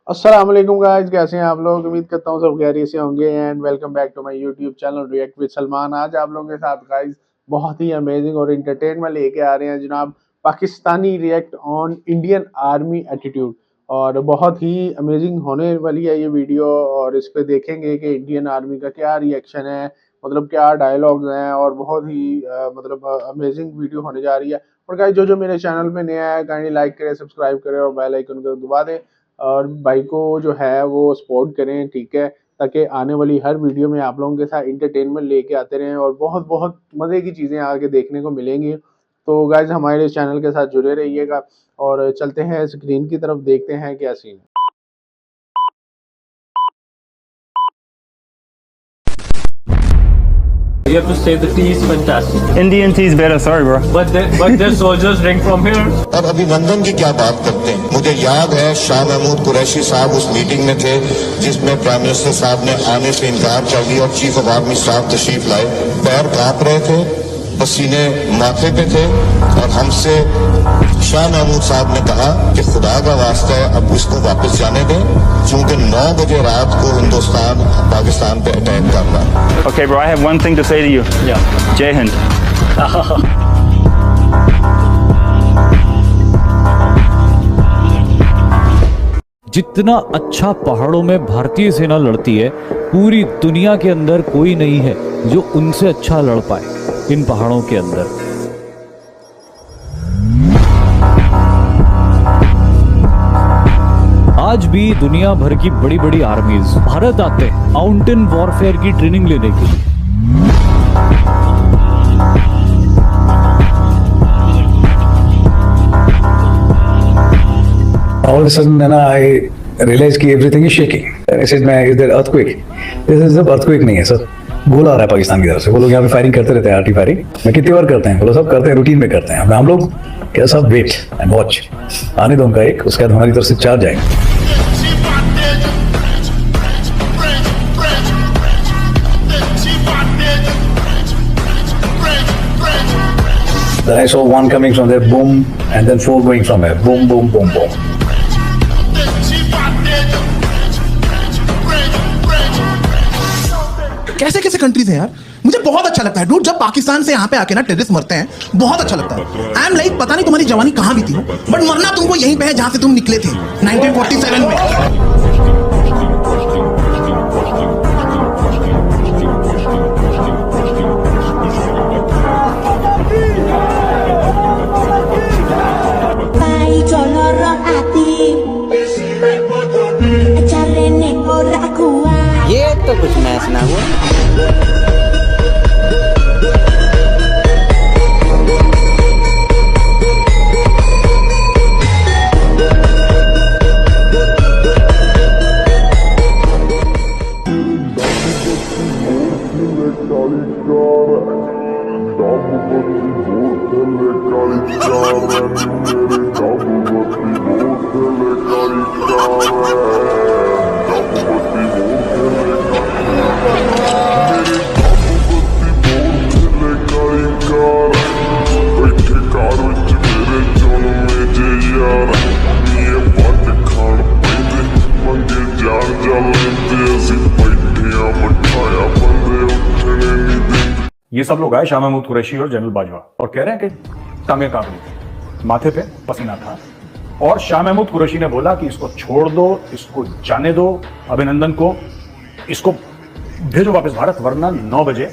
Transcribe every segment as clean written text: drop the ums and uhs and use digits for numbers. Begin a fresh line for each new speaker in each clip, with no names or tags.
अस्सलाम वालेकुम गाइस, कैसे हैं आप लोग। उम्मीद करता हूँ सब खैरियत से होंगे and welcome back to my YouTube channel react with Salman. आज आप लोगों के साथ गाइस बहुत ही अमेजिंग और एंटरटेनमेंट लेके आ रहे हैं जनाब, Pakistani react on Indian army attitude. और बहुत ही अमेजिंग होने वाली है ये वीडियो और इस पे देखेंगे कि इंडियन आर्मी का क्या रिएक्शन है, मतलब क्या डायलॉग्स हैं और बहुत ही मतलब अमेजिंग वीडियो होने जा रही है। और गाइस जो जो मेरे चैनल में नया है काइंडली लाइक करें, सब्सक्राइब करें और बेल आइकन को दबा दें और भाई को जो है वो सपोर्ट करें, ठीक है, ताकि आने वाली हर वीडियो में आप लोगों के साथ इंटरटेनमेंट लेके आते रहें और बहुत बहुत मज़े की चीज़ें आगे देखने को मिलेंगी। तो गाइज हमारे चैनल के साथ जुड़े रहिएगा और चलते हैं स्क्रीन की तरफ, देखते हैं क्या सीन है।
You have to say the tea is fantastic.
Indian tea is better, sorry bro.
But their soldiers drink from here.
अब अभिनंदन की क्या बात करते हैं। मुझे याद है शाह महमूद कुरैशी साहब उस मीटिंग में थे जिसमें प्राइम मिनिस्टर साहब ने आने से इनकार कर दिया और चीफ ऑफ आर्मी स्टाफ तशरीफ लाए। पैर कांप रहे थे, पसीने माथे पे थे और हमसे शाह महमूद साहब ने कहा कि खुदा का वास्ता है अब इसको वापस जाने दें, क्योंकि 9 बजे रात को हिंदुस्तान पाकिस्तान पे अटैक कर रहा है।
Okay bro, I have one thing to say to you.
Yeah.
Jai Hind.
जितना अच्छा पहाड़ों में भारतीय सेना लड़ती है, पूरी दुनिया के अंदर कोई नहीं है जो उनसे अच्छा लड़ पाए इन पहाड़ों के अंदर। आज भी दुनिया भर की बड़ी बड़ी आर्मीज भारत आते हैं माउंटेन वॉरफेयर की ट्रेनिंग लेने के लिए।
All of a sudden, then I realized कि everything is shaking. I said, "मैं is there earthquake?" This is earthquake नहीं है सर, गोला आ रहा है पाकिस्तान की तरफ से। वो लोग यहाँ पे फायरिंग करते रहते हैं, आर्टी फायरिंग। मैं कितनी बार करते हैं, बोलो सब करते हैं, रूटीन में करते हैं। हम लोग क्या सब वेट एंड वॉच, आने दो उनका एक, उसके बाद हमारी तरफ से चार्ज आएगा। Then I saw one coming from there, boom, and then 4 going from there, boom, boom, boom, boom.
कैसे कैसे कंट्रीज हैं यार, मुझे बहुत अच्छा लगता है डूड। जब पाकिस्तान से यहाँ पे आके ना टेररिस्ट मरते हैं, बहुत अच्छा लगता है। आई एम लाइक, पता नहीं तुम्हारी जवानी कहाँ भी थी हो, बट मरना तुमको यहीं पे है जहाँ से तुम निकले थे 1947 में।
ये तो कुछ मैच ना हुआ।
ये सब लोग आए, शाह महमूद कुरैशी और जनरल बाजवा, और कह रहे हैं कि टांगे कांप रही, माथे पे पसीना था। और शाह महमूद कुरैशी ने बोला कि इसको छोड़ दो, इसको जाने दो, अभिनंदन को, इसको भेजो वापस भारत, वरना 9 बजे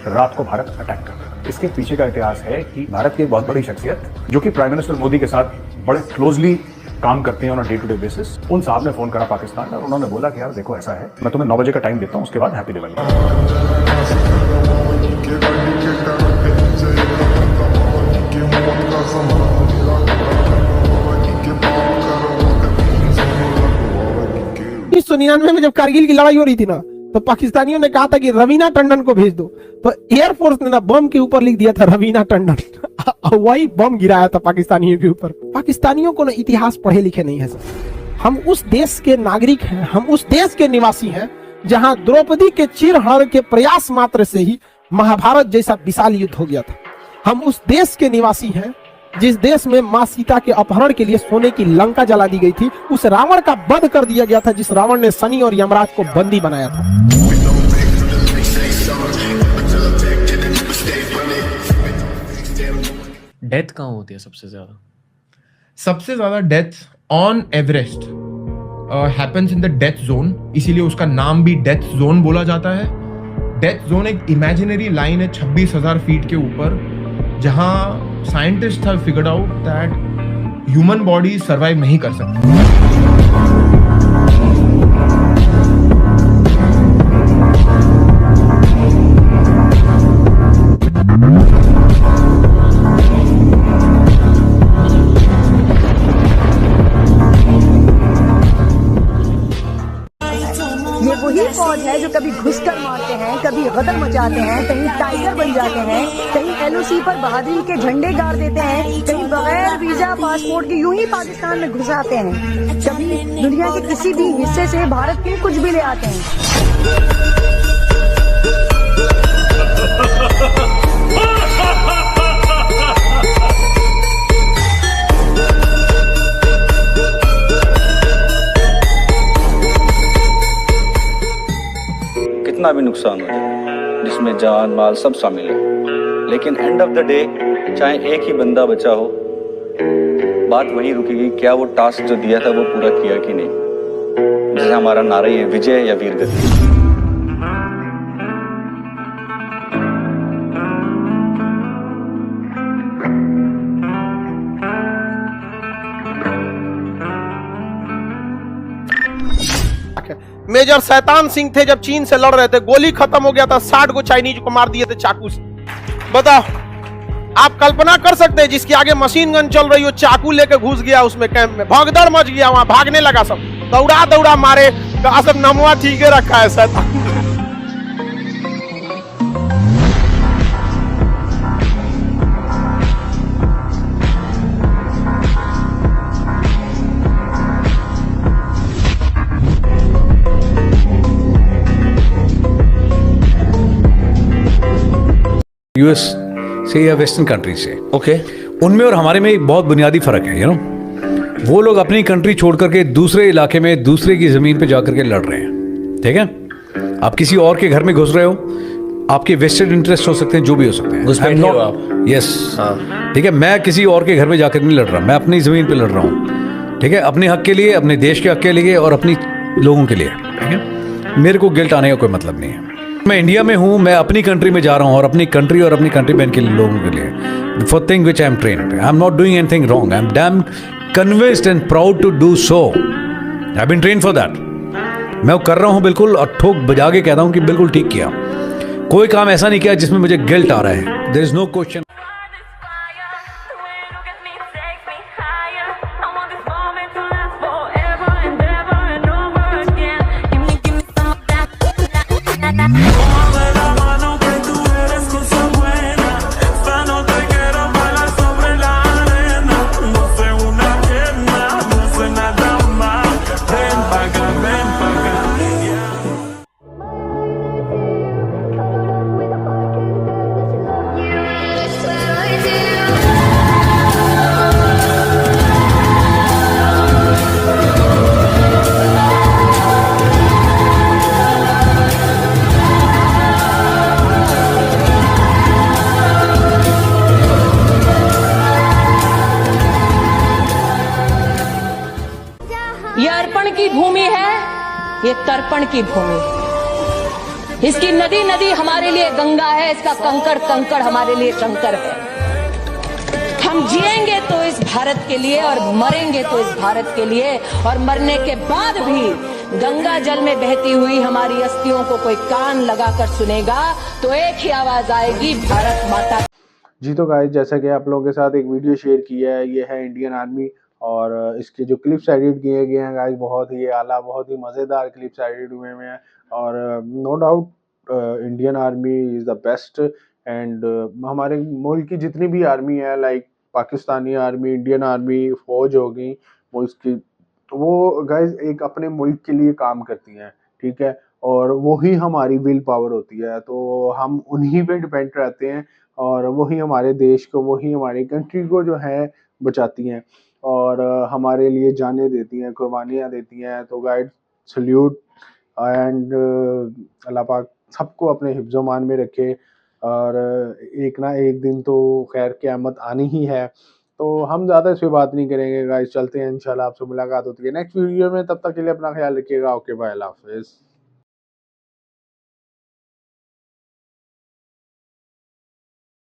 रात को भारत अटैक कर। इसके पीछे का इतिहास है कि भारत की एक बहुत बड़ी शख्सियत जो कि प्राइम मिनिस्टर मोदी के साथ बड़े क्लोजली काम करते हैं on day to day basis, उन साहब ने फोन करा पाकिस्तान और उन्होंने बोला कि यार देखो ऐसा है, मैं तुम्हें 9 बजे का टाइम देता हूँ, उसके बाद हैप्पी दिवाली।
उन्नीस 1999 में जब कारगिल की लड़ाई हो रही थी ना, तो पाकिस्तानियों ने कहा था कि रवीना टंडन को भेज दो, तो एयरफोर्स ने ना बम के ऊपर लिख दिया था रवीना टंडन। वही बम गिराया था पाकिस्तानियों के ऊपर। पाकिस्तानियों को ना इतिहास पढ़े लिखे नहीं है सर। हम उस देश के नागरिक हैं, हम उस देश के निवासी हैं जहां द्रौपदी के चिरहरण के प्रयास मात्र से ही महाभारत जैसा विशाल युद्ध हो गया था। हम उस देश के निवासी हैं जिस देश में माँ सीता के अपहरण के लिए सोने की लंका जला दी गई थी, उस रावण का वध कर दिया गया था जिस रावण ने शनि और यमराज को बंदी बनाया था।
डेथ कहाँ होती है सबसे ज्यादा?
सबसे ज्यादा death on Everest happens in the death zone, इसीलिए उसका नाम भी डेथ जोन बोला जाता है। डेथ जोन एक इमेजिनरी लाइन है 26,000 फीट के ऊपर, जहां scientist have figured out that human body survive नहीं कर सकती।
ये वही फौज है जो कभी घुसकर मारते हैं, कभी गदर मचाते हैं, कहीं टाइगर बन जाते हैं, कहीं एलओसी पर बहादुरी के झंडे गाड़ देते हैं, कहीं बगैर वीजा पासपोर्ट के यूं ही पाकिस्तान में घुस आते हैं, कभी दुनिया के किसी भी हिस्से से भारत के कुछ भी ले आते हैं।
कितना भी नुकसान हो जाए, जिसमें जान माल सब शामिल है, लेकिन एंड ऑफ द डे चाहे एक ही बंदा बचा हो, बात वहीं रुकेगी क्या वो टास्क जो दिया था वो पूरा किया कि नहीं। जैसे हमारा नारा ही है, विजय या वीरगति।
मेजर शैतान सिंह थे, जब चीन से लड़ रहे थे, गोली खत्म हो गया था, 60 को चाइनीज को मार दिए थे चाकू से। बताओ, आप कल्पना कर सकते हैं जिसके आगे मशीन गन चल रही हो, चाकू लेके घुस गया उसमें कैंप में, भगदड़ मच गया, वहां भागने लगा, सब दौड़ा दौड़ा मारे, सब नमवा ठीक है रखा है शैतान।
यूएस से या वेस्टर्न कंट्री से, ओके, उनमें और हमारे में एक बहुत बुनियादी फर्क है, वो लोग अपनी कंट्री छोड़ करके दूसरे इलाके में दूसरे की जमीन पे जाकर के लड़ रहे हैं, ठीक है। आप किसी और के घर में घुस रहे हो, आपके वेस्टेड इंटरेस्ट हो सकते हैं, जो भी हो सकते हैं, यस, ठीक है। मैं किसी और के घर में जाकर नहीं लड़ रहा, मैं अपनी जमीन पे लड़ रहा हूँ, ठीक है, अपने हक के लिए, अपने देश के हक के लिए और अपनी लोगों के लिए, ठीक है। मेरे को गिल्ट आने का कोई मतलब नहीं है। मैं इंडिया में हूँ, मैं अपनी कंट्री में जा रहा हूँ और अपनी कंट्री और अपनी कंट्री मैन के लोगों के लिए, for thing which I am trained, I am not doing anything wrong, I am damn convinced and proud to do so, I have been trained for that. मैं वो कर रहा हूँ बिल्कुल, और ठोक बजा के कहता हूँ कि बिल्कुल ठीक किया। कोई काम ऐसा नहीं किया जिसमें मुझे गिल्ट आ रहा है, देयर इज नो क्वेश्चन।
ये अर्पण की भूमि है, ये तर्पण की भूमि। इसकी नदी नदी हमारे लिए गंगा है, इसका कंकड़ कंकड़ हमारे लिए शंकर है। हम जिएंगे तो इस भारत के लिए और मरेंगे तो इस भारत के लिए, और मरने के बाद भी गंगा जल में बहती हुई हमारी अस्थियों को कोई कान लगाकर सुनेगा तो एक ही आवाज आएगी, भारत माता।
जी तो गाइस, जैसा कि आप लोगों के साथ एक वीडियो शेयर किया है, ये है इंडियन आर्मी और इसके जो क्लिप्स एडिट किए गए हैं गाइस, बहुत ही आला, बहुत ही मज़ेदार क्लिप्स एडिट हुए हैं। और no doubt Indian army is the best. And हमारे मुल्क की जितनी भी आर्मी है, like Pakistani army, Indian army, फौज होगी, मुल्क की, वो गाइस एक अपने मुल्क के लिए काम करती हैं, ठीक है, और वही हमारी विल पावर होती है। तो हम उन्हीं पे डिपेंड रहते हैं, और वही हमारे देश को, वही हमारी कंट्री को जो है बचाती हैं और हमारे लिए जानें देती हैं, कुर्बानियाँ देती हैं। तो गाइड सल्यूट एंड अल्लाह पाक सबको अपने हिफ्ज़-ओ-मान में रखे और एक ना एक दिन तो खैर क़यामत आनी ही है। तो हम ज़्यादा इस पे बात नहीं करेंगे गाइस, चलते हैं इंशाल्लाह आपसे मुलाकात होती है नेक्स्ट वीडियो में। तब तक के लिए अपना ख्याल रखिएगा। ओके बाय, अल्लाह हाफ़िज़।